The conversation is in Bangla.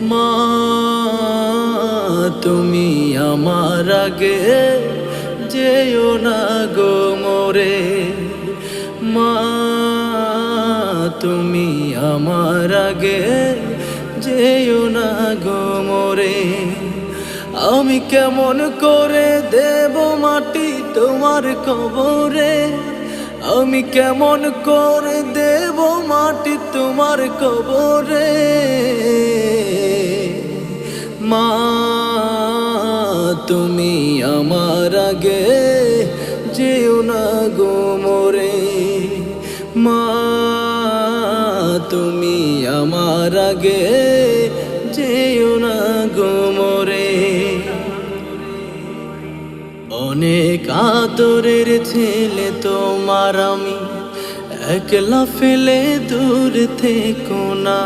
মা তুমি আমার আগে যেও না গো মোরে, মা তুমি আমার আগে যেও না গো মোরে। আমি কেমন করে দেব মাটি তোমার কবরে, আমি কেমন করে দেব মাটি তোমার কবরে। মা তুমি আমার আগে যেও না গো মোরে, মা তুমি আমার আগে যেও না গো মোরে। অনেক আদরের ছেলে তোমার আমি, একলা ফেলে দূর থেকো না।